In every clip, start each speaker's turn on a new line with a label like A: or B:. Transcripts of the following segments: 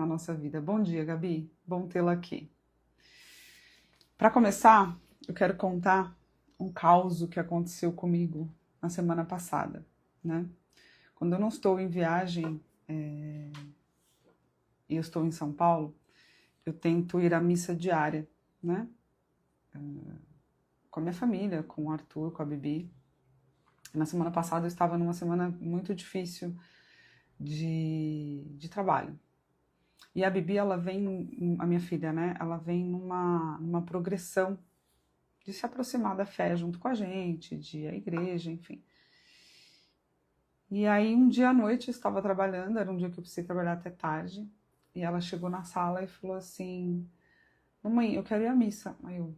A: na nossa vida. Bom dia, Gabi. Bom tê-la aqui. Para começar, eu quero contar um caos que aconteceu comigo na semana passada, né? Quando eu não estou em viagem e eu estou em São Paulo, eu tento ir à missa diária, né? Com a minha família, com o Arthur, com a Bibi. Na semana passada eu estava numa semana muito difícil de trabalho. E a Bibi, ela vem, a minha filha, né? Ela vem numa progressão de se aproximar da fé junto com a gente, de ir à igreja, enfim. E aí, um dia à noite, eu estava trabalhando, era um dia que eu precisei trabalhar até tarde, e ela chegou na sala e falou assim: mamãe, eu quero ir à missa. Aí eu,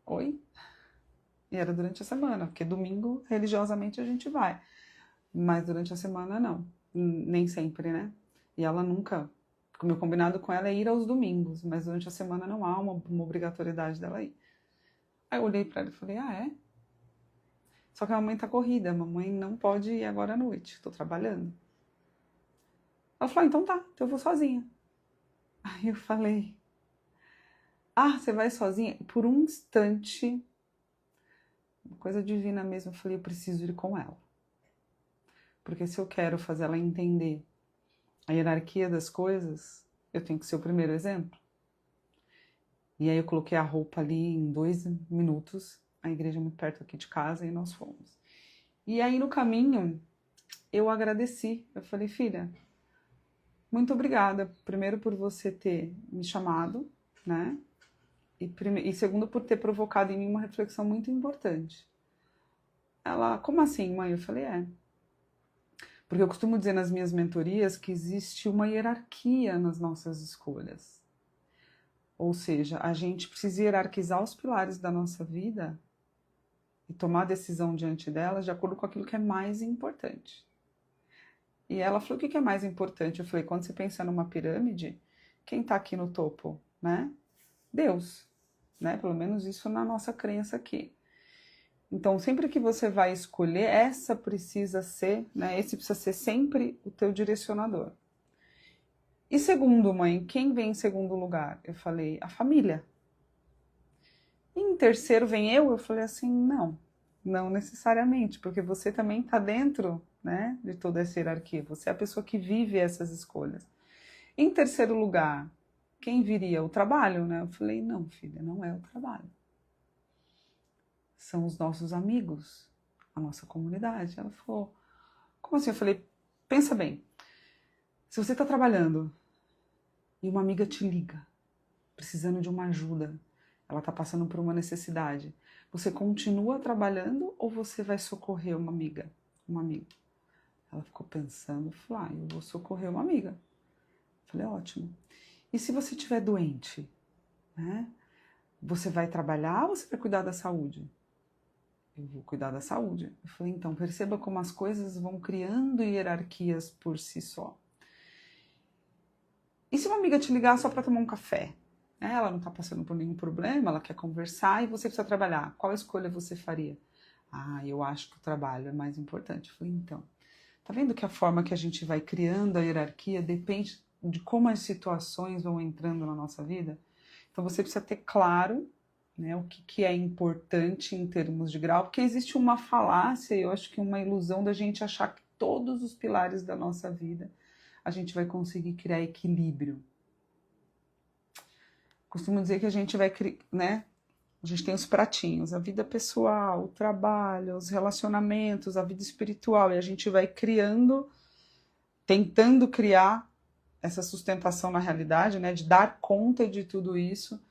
A: oi? E era durante a semana, porque domingo, religiosamente, a gente vai. Mas durante a semana, não. Nem sempre, né? E ela nunca... O meu combinado com ela é ir aos domingos, mas durante a semana não há uma obrigatoriedade dela ir. Aí eu olhei pra ela e falei, é? Só que a mamãe tá corrida, a mamãe não pode ir agora à noite, tô trabalhando. Ela falou, então tá, então eu vou sozinha. Aí eu falei, você vai sozinha? Por um instante, uma coisa divina mesmo, eu falei, eu preciso ir com ela. Porque se eu quero fazer ela entender a hierarquia das coisas, eu tenho que ser o primeiro exemplo. E aí eu coloquei a roupa ali em 2 minutos, a igreja é muito perto aqui de casa, e nós fomos. E aí no caminho, eu agradeci. Eu falei, filha, muito obrigada, primeiro por você ter me chamado, né? E segundo por ter provocado em mim uma reflexão muito importante. Ela, como assim, mãe? Eu falei, porque eu costumo dizer nas minhas mentorias que existe uma hierarquia nas nossas escolhas. Ou seja, a gente precisa hierarquizar os pilares da nossa vida e tomar decisão diante delas de acordo com aquilo que é mais importante. E ela falou, o que é mais importante? Eu falei, quando você pensa numa pirâmide, quem está aqui no topo, né? Deus, né? Pelo menos isso na nossa crença aqui. Então, sempre que você vai escolher, essa precisa ser, né? Esse precisa ser sempre o teu direcionador. E segundo, mãe, quem vem em segundo lugar? Eu falei, a família. E em terceiro vem eu? Eu falei assim, não necessariamente, porque você também está dentro, né, de toda essa hierarquia. Você é a pessoa que vive essas escolhas. Em terceiro lugar, quem viria? O trabalho, né? Eu falei, não, filha, não é o trabalho. São os nossos amigos, a nossa comunidade. Ela falou, como assim? Eu falei, pensa bem, se você está trabalhando e uma amiga te liga, precisando de uma ajuda, ela está passando por uma necessidade, você continua trabalhando ou você vai socorrer uma amiga, um amigo? Ela ficou pensando, falou, eu vou socorrer uma amiga. Eu falei, ótimo. E se você estiver doente, né? Você vai trabalhar ou você vai cuidar da saúde? Eu vou cuidar da saúde. Eu falei, então, perceba como as coisas vão criando hierarquias por si só. E se uma amiga te ligar só para tomar um café? Ela não está passando por nenhum problema, ela quer conversar e você precisa trabalhar. Qual escolha você faria? Eu acho que o trabalho é mais importante. Eu falei, então, tá vendo que a forma que a gente vai criando a hierarquia depende de como as situações vão entrando na nossa vida? Então você precisa ter claro, né, o que é importante em termos de grau, porque existe uma falácia, eu acho que uma ilusão da gente achar que todos os pilares da nossa vida a gente vai conseguir criar equilíbrio. Costumo dizer que a gente vai, né? A gente tem os pratinhos, a vida pessoal, o trabalho, os relacionamentos, a vida espiritual, e a gente vai criando, tentando criar essa sustentação na realidade, né? De dar conta de tudo isso.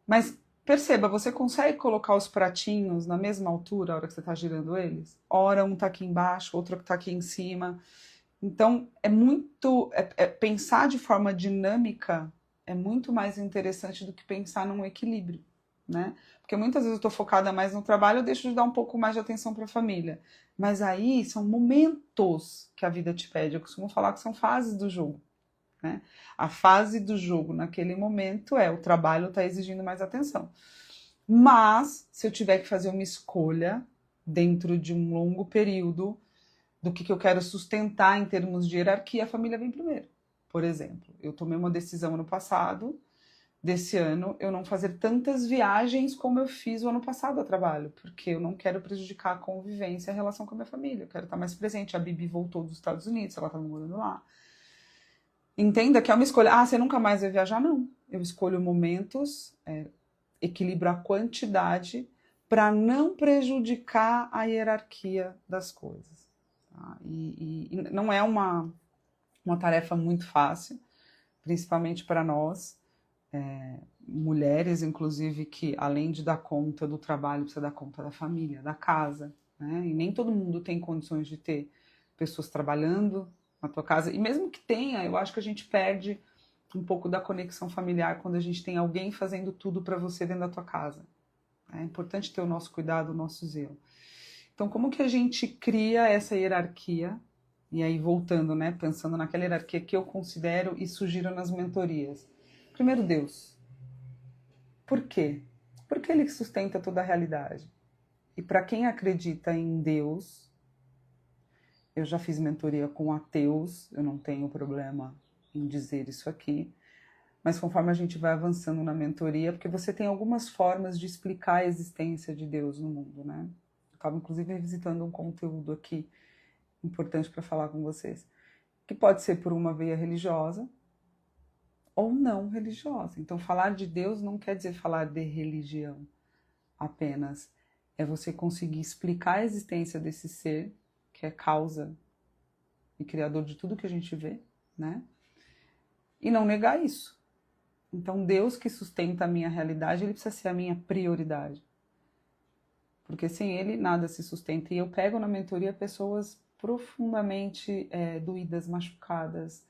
A: Mas perceba, você consegue colocar os pratinhos na mesma altura a hora que você está girando eles? Ora um está aqui embaixo, outro está aqui em cima. Então, pensar de forma dinâmica é muito mais interessante do que pensar num equilíbrio, né? Porque muitas vezes eu estou focada mais no trabalho, eu deixo de dar um pouco mais de atenção para a família. Mas aí são momentos que a vida te pede. Eu costumo falar que são fases do jogo, né? A fase do jogo naquele momento o trabalho está exigindo mais atenção. Mas, se eu tiver que fazer uma escolha dentro de um longo período do que eu quero sustentar em termos de hierarquia, a família vem primeiro, Por exemplo, eu tomei uma decisão ano passado, desse ano, eu não fazer tantas viagens como eu fiz o ano passado a trabalho, porque eu não quero prejudicar a convivência e a relação com a minha família. Eu quero estar mais presente. A Bibi voltou dos Estados Unidos, ela estava morando lá. Entenda que é uma escolha. Ah, você nunca mais vai viajar? Não. Eu escolho momentos, equilibro a quantidade para não prejudicar a hierarquia das coisas. Tá? E não é uma tarefa muito fácil, principalmente para nós, mulheres, inclusive, que além de dar conta do trabalho, precisa dar conta da família, da casa, né? E nem todo mundo tem condições de ter pessoas trabalhando na tua casa. E mesmo que tenha, eu acho que a gente perde um pouco da conexão familiar quando a gente tem alguém fazendo tudo para você dentro da tua casa. É importante ter o nosso cuidado, o nosso zelo. Então, como que a gente cria essa hierarquia? E aí, voltando, né, pensando naquela hierarquia que eu considero e sugiro nas mentorias. Primeiro, Deus. Por quê? Porque Ele sustenta toda a realidade. E para quem acredita em Deus, eu já fiz mentoria com ateus, eu não tenho problema em dizer isso aqui, mas conforme a gente vai avançando na mentoria, porque você tem algumas formas de explicar a existência de Deus no mundo, né? Eu estava, inclusive, revisitando um conteúdo aqui importante para falar com vocês, que pode ser por uma veia religiosa ou não religiosa. Então, falar de Deus não quer dizer falar de religião apenas. É você conseguir explicar a existência desse ser, que é causa e criador de tudo que a gente vê, né? E não negar isso. Então, Deus que sustenta a minha realidade, ele precisa ser a minha prioridade. Porque sem ele, nada se sustenta. E eu pego na mentoria pessoas profundamente doídas, machucadas.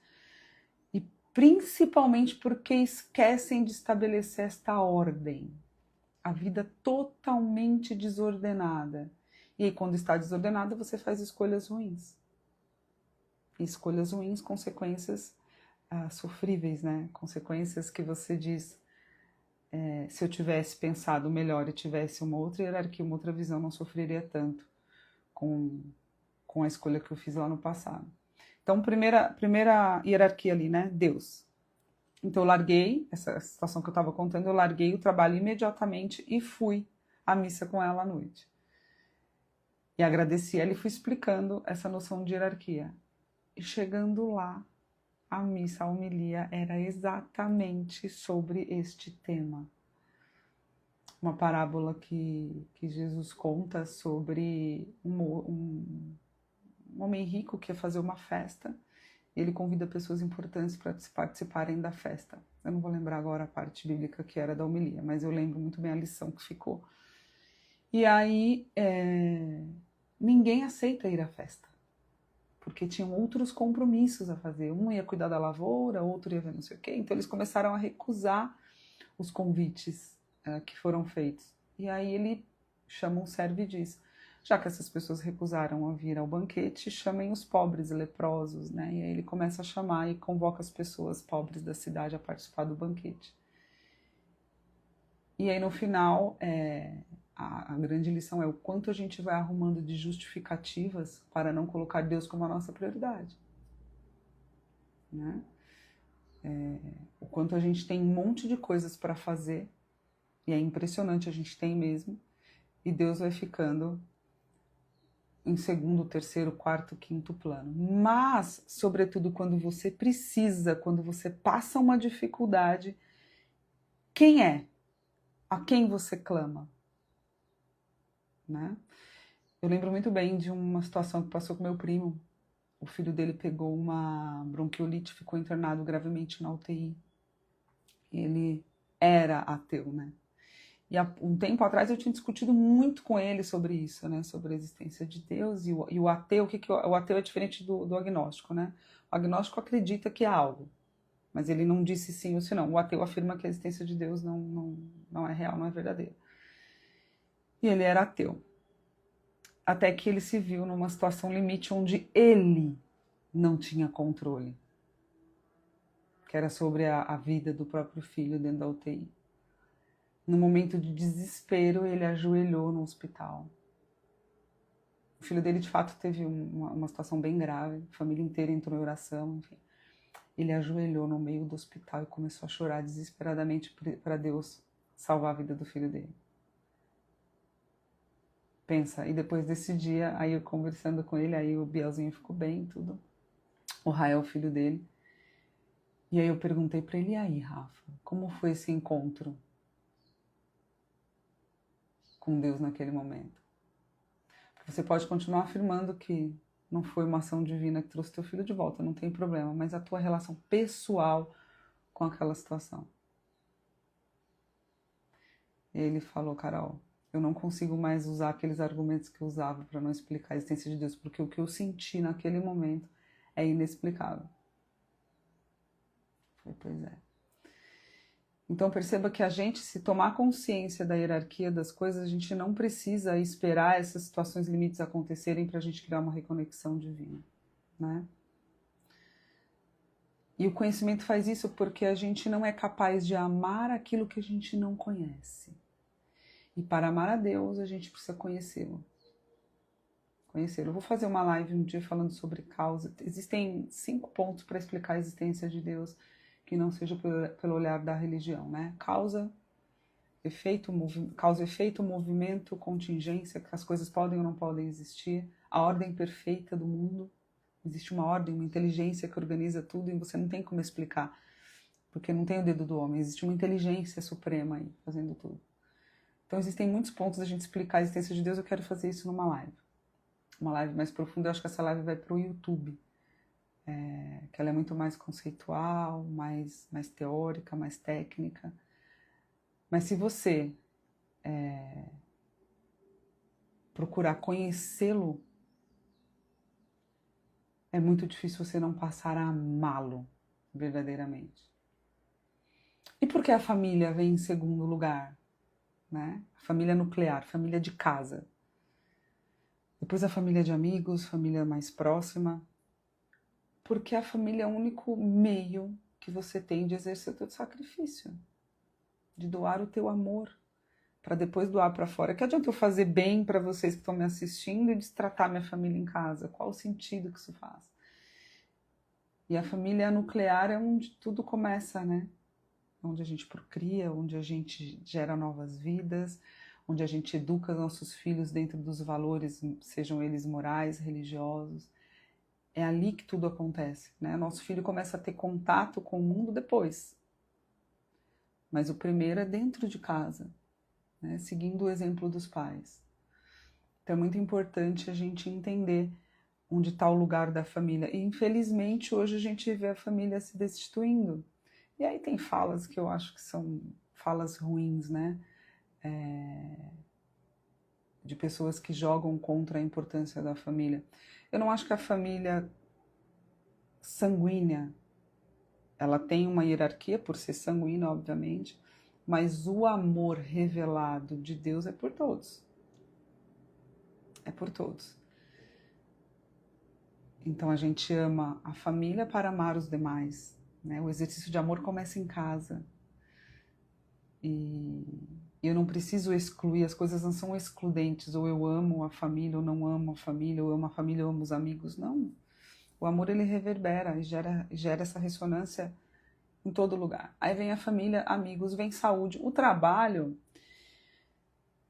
A: E principalmente porque esquecem de estabelecer esta ordem. A vida totalmente desordenada. E aí, quando está desordenada, você faz escolhas ruins. E escolhas ruins, consequências sofríveis, né? Consequências que você diz, se eu tivesse pensado melhor e tivesse uma outra hierarquia, uma outra visão, não sofreria tanto com a escolha que eu fiz lá no passado. Então, primeira hierarquia ali, né? Deus. Então, eu larguei, essa situação que eu estava contando, eu larguei o trabalho imediatamente e fui à missa com ela à noite. E agradeci ela e fui explicando essa noção de hierarquia. E chegando lá, a missa, a homilia, era exatamente sobre este tema. Uma parábola que Jesus conta sobre um homem rico que ia fazer uma festa. Ele convida pessoas importantes para participarem da festa. Eu não vou lembrar agora a parte bíblica que era da homilia, mas eu lembro muito bem a lição que ficou. E aí, ninguém aceita ir à festa, porque tinham outros compromissos a fazer. Um ia cuidar da lavoura, outro ia ver não sei o quê. Então eles começaram a recusar os convites que foram feitos. E aí ele chama um servo e diz, já que essas pessoas recusaram a vir ao banquete, chamem os pobres, leprosos, né? E aí ele começa a chamar e convoca as pessoas pobres da cidade a participar do banquete. E aí no final, a grande lição é o quanto a gente vai arrumando de justificativas para não colocar Deus como a nossa prioridade. Né? O quanto a gente tem um monte de coisas para fazer, e é impressionante, a gente tem mesmo, e Deus vai ficando em segundo, terceiro, quarto, quinto plano. Mas, sobretudo, quando você precisa, quando você passa uma dificuldade, quem é? A quem você clama? Né? Eu lembro muito bem de uma situação que passou com meu primo. O filho dele pegou uma bronquiolite, ficou internado gravemente na UTI. Ele era ateu, né? E há um tempo atrás eu tinha discutido muito com ele sobre isso, né? Sobre a existência de Deus e o ateu. O ateu é diferente do agnóstico, né? O agnóstico acredita que há algo, mas ele não disse sim ou se não. O ateu afirma que a existência de Deus não é real, não é verdadeira. E ele era ateu. Até que ele se viu numa situação limite onde ele não tinha controle, que era sobre a vida do próprio filho dentro da UTI. No momento de desespero, ele ajoelhou no hospital. O filho dele, de fato, teve uma situação bem grave, a família inteira entrou em oração, enfim. Ele ajoelhou no meio do hospital e começou a chorar desesperadamente para Deus salvar a vida do filho dele. Pensa, e depois desse dia, aí eu conversando com ele, aí o Bielzinho ficou bem, tudo. O Rael, filho dele. E aí eu perguntei para ele, e aí, Rafa, como foi esse encontro com Deus naquele momento? Porque você pode continuar afirmando que não foi uma ação divina que trouxe teu filho de volta, não tem problema, mas a tua relação pessoal com aquela situação. E ele falou, Carol, eu não consigo mais usar aqueles argumentos que eu usava para não explicar a existência de Deus, porque o que eu senti naquele momento é inexplicável. Eu falei, pois é. Então perceba que a gente, se tomar consciência da hierarquia das coisas, a gente não precisa esperar essas situações limites acontecerem para a gente criar uma reconexão divina, né? E o conhecimento faz isso porque a gente não é capaz de amar aquilo que a gente não conhece. E para amar a Deus, a gente precisa conhecê-lo. Conhecê-lo. Eu vou fazer uma live um dia falando sobre causa. Existem 5 pontos para explicar a existência de Deus que não seja pelo olhar da religião, né? Causa, efeito, movimento, contingência, que as coisas podem ou não podem existir, a ordem perfeita do mundo. Existe uma ordem, uma inteligência que organiza tudo e você não tem como explicar, porque não tem o dedo do homem, existe uma inteligência suprema aí, fazendo tudo. Então existem muitos pontos da gente explicar a existência de Deus, eu quero fazer isso numa live. Uma live mais profunda, eu acho que essa live vai para o YouTube, que ela é muito mais conceitual, mais teórica, mais técnica. Mas se você procurar conhecê-lo, é muito difícil você não passar a amá-lo verdadeiramente. E por que a família vem em segundo lugar? Né? Família nuclear, família de casa. Depois a família de amigos, família mais próxima. Porque a família é o único meio que você tem de exercer o teu sacrifício. De doar o teu amor. Para depois doar para fora. Que adianta eu fazer bem para vocês que estão me assistindo e destratar minha família em casa? Qual o sentido que isso faz? E a família nuclear é onde tudo começa, né? Onde a gente procria, onde a gente gera novas vidas, onde a gente educa nossos filhos dentro dos valores, sejam eles morais, religiosos. É ali que tudo acontece, né? Nosso filho começa a ter contato com o mundo depois. Mas o primeiro é dentro de casa, né? Seguindo o exemplo dos pais. Então é muito importante a gente entender onde está o lugar da família. E infelizmente hoje a gente vê a família se destituindo. E aí tem falas que eu acho que são falas ruins, né? De pessoas que jogam contra a importância da família. Eu não acho que a família sanguínea, ela tem uma hierarquia por ser sanguínea, obviamente, mas o amor revelado de Deus é por todos. É por todos. Então a gente ama a família para amar os demais. Né? O exercício de amor começa em casa. E eu não preciso excluir, as coisas não são excludentes, ou eu amo a família, ou não amo a família, ou eu amo a família, ou amo os amigos. Não. O amor, ele reverbera e gera essa ressonância em todo lugar. Aí vem a família, amigos, vem saúde. O trabalho,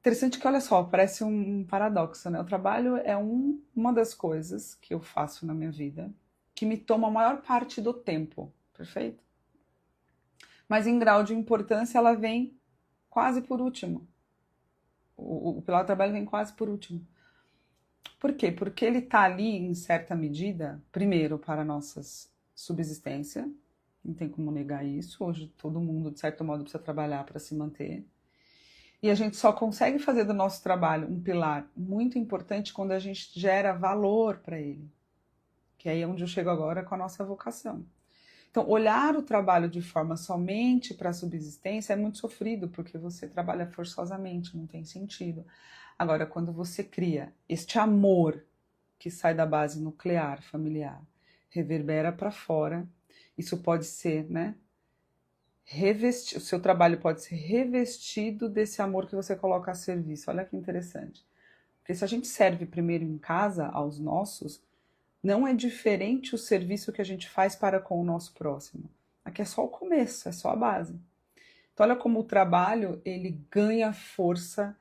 A: interessante que, olha só, parece um paradoxo, né? O trabalho é uma das coisas que eu faço na minha vida que me toma a maior parte do tempo, perfeito? Mas em grau de importância ela vem quase por último. O pilar do trabalho vem quase por último. Por quê? Porque ele está ali, em certa medida, primeiro, para a nossa subsistência, não tem como negar isso, hoje todo mundo, de certo modo, precisa trabalhar para se manter. E a gente só consegue fazer do nosso trabalho um pilar muito importante quando a gente gera valor para ele. Que aí é onde eu chego agora com a nossa vocação. Então, olhar o trabalho de forma somente para a subsistência é muito sofrido, porque você trabalha forçosamente, não tem sentido. Agora, quando você cria este amor que sai da base nuclear, familiar, reverbera para fora, isso pode ser, né? O seu trabalho pode ser revestido desse amor que você coloca a serviço. Olha que interessante. Porque se a gente serve primeiro em casa aos nossos, Não é diferente o serviço que a gente faz para com o nosso próximo. Aqui é só o começo, é só a base. Então olha como o trabalho, ele ganha força,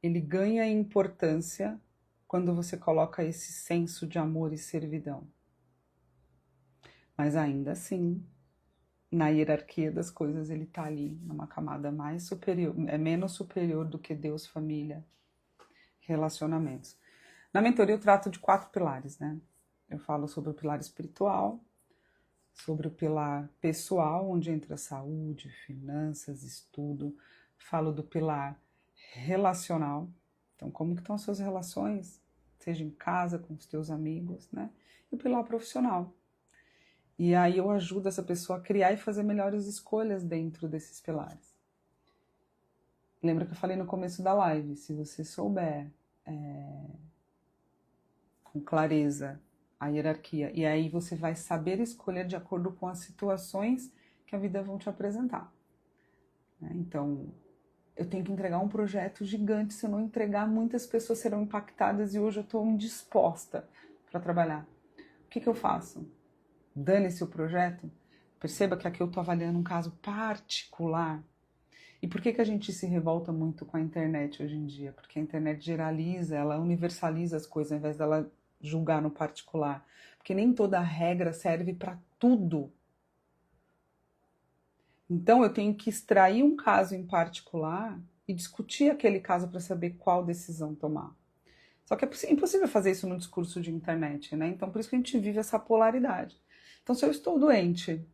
A: ele ganha importância quando você coloca esse senso de amor e servidão. Mas ainda assim, na hierarquia das coisas, ele está ali numa camada mais superior, é menos superior do que Deus, família, relacionamentos. Na mentoria eu trato de 4 pilares, né? Eu falo sobre o pilar espiritual, sobre o pilar pessoal, onde entra saúde, finanças, estudo. Falo do pilar relacional, então como que estão as suas relações, seja em casa, com os teus amigos, né? E o pilar profissional. E aí eu ajudo essa pessoa a criar e fazer melhores escolhas dentro desses pilares. Lembra que eu falei no começo da live, se você souber com clareza a hierarquia, e aí você vai saber escolher de acordo com as situações que a vida vão te apresentar. Então, eu tenho que entregar um projeto gigante, se eu não entregar, muitas pessoas serão impactadas e hoje eu estou indisposta para trabalhar. O que eu faço? Dane-se o projeto? Perceba que aqui eu estou avaliando um caso particular. E por que a gente se revolta muito com a internet hoje em dia? Porque a internet geraliza, ela universaliza as coisas, ao invés dela julgar no particular. Porque nem toda regra serve para tudo. Então eu tenho que extrair um caso em particular e discutir aquele caso para saber qual decisão tomar. Só que é impossível fazer isso no discurso de internet, né? Então por isso que a gente vive essa polaridade. Então se eu estou doente,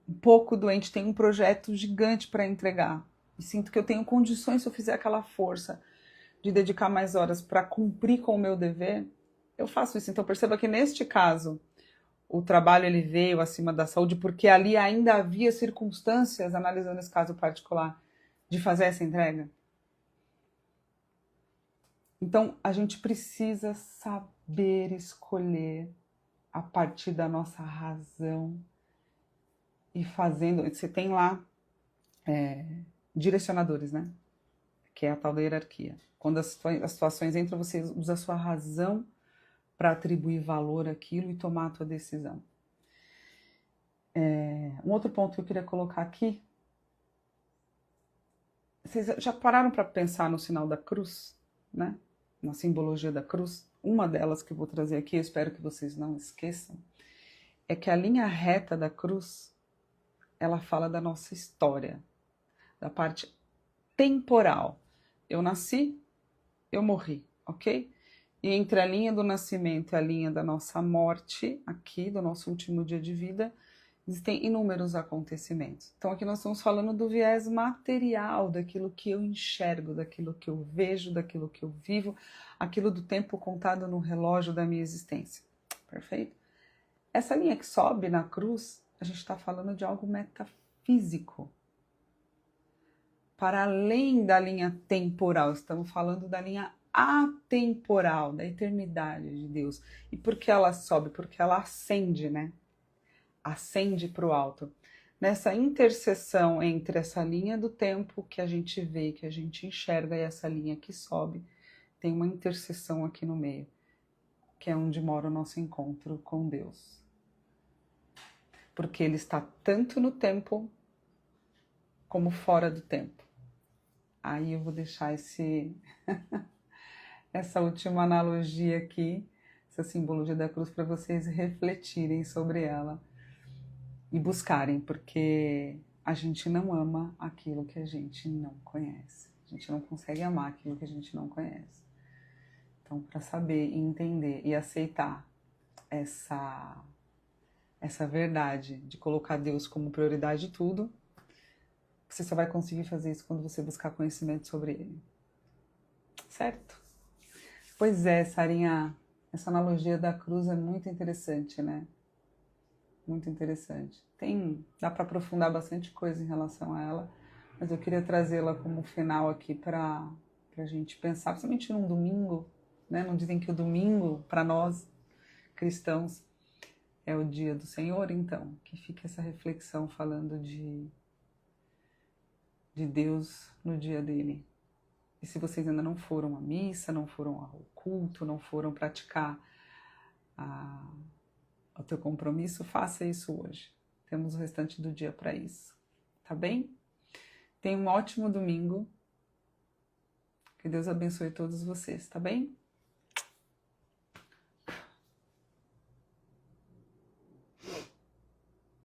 A: um pouco doente, tenho um projeto gigante para entregar e sinto que eu tenho condições, se eu fizer aquela força de dedicar mais horas para cumprir com o meu dever, eu faço isso. Então perceba que neste caso o trabalho ele veio acima da saúde porque ali ainda havia circunstâncias, analisando esse caso particular, de fazer essa entrega. Então a gente precisa saber escolher a partir da nossa razão e fazendo. Você tem lá direcionadores, né? Que é a tal da hierarquia. Quando as situações entram, você usa a sua razão para atribuir valor àquilo e tomar a tua decisão. Um outro ponto que eu queria colocar aqui. Vocês já pararam para pensar no sinal da cruz, né? Na simbologia da cruz? Uma delas que eu vou trazer aqui, eu espero que vocês não esqueçam, é que a linha reta da cruz, ela fala da nossa história, da parte temporal. Eu nasci, eu morri, ok? E entre a linha do nascimento e a linha da nossa morte, aqui, do nosso último dia de vida, existem inúmeros acontecimentos. Então aqui nós estamos falando do viés material, daquilo que eu enxergo, daquilo que eu vejo, daquilo que eu vivo, aquilo do tempo contado no relógio da minha existência. Perfeito? Essa linha que sobe na cruz, a gente está falando de algo metafísico. Para além da linha temporal, estamos falando da linha atemporal, da eternidade de Deus. E por que ela sobe? Porque ela ascende, né? Ascende para o alto. Nessa interseção entre essa linha do tempo que a gente vê, que a gente enxerga, e essa linha que sobe, tem uma interseção aqui no meio, que é onde mora o nosso encontro com Deus. Porque ele está tanto no tempo como fora do tempo. Aí eu vou deixar essa última analogia aqui, essa simbologia da cruz, para vocês refletirem sobre ela e buscarem, porque a gente não ama aquilo que a gente não conhece. A gente não consegue amar aquilo que a gente não conhece. Então, para saber e entender e aceitar essa verdade de colocar Deus como prioridade de tudo, você só vai conseguir fazer isso quando você buscar conhecimento sobre ele. Certo? Pois é, Sarinha, essa analogia da cruz é muito interessante, né? Muito interessante. Dá para aprofundar bastante coisa em relação a ela, mas eu queria trazê-la como final aqui para a gente pensar, principalmente num domingo, né? Não dizem que o domingo, para nós cristãos, é o dia do Senhor, então, que fique essa reflexão falando de Deus no dia dele. E se vocês ainda não foram à missa, não foram ao culto, não foram praticar o teu compromisso, faça isso hoje. Temos o restante do dia para isso, tá bem? Tenha um ótimo domingo. Que Deus abençoe todos vocês, tá bem?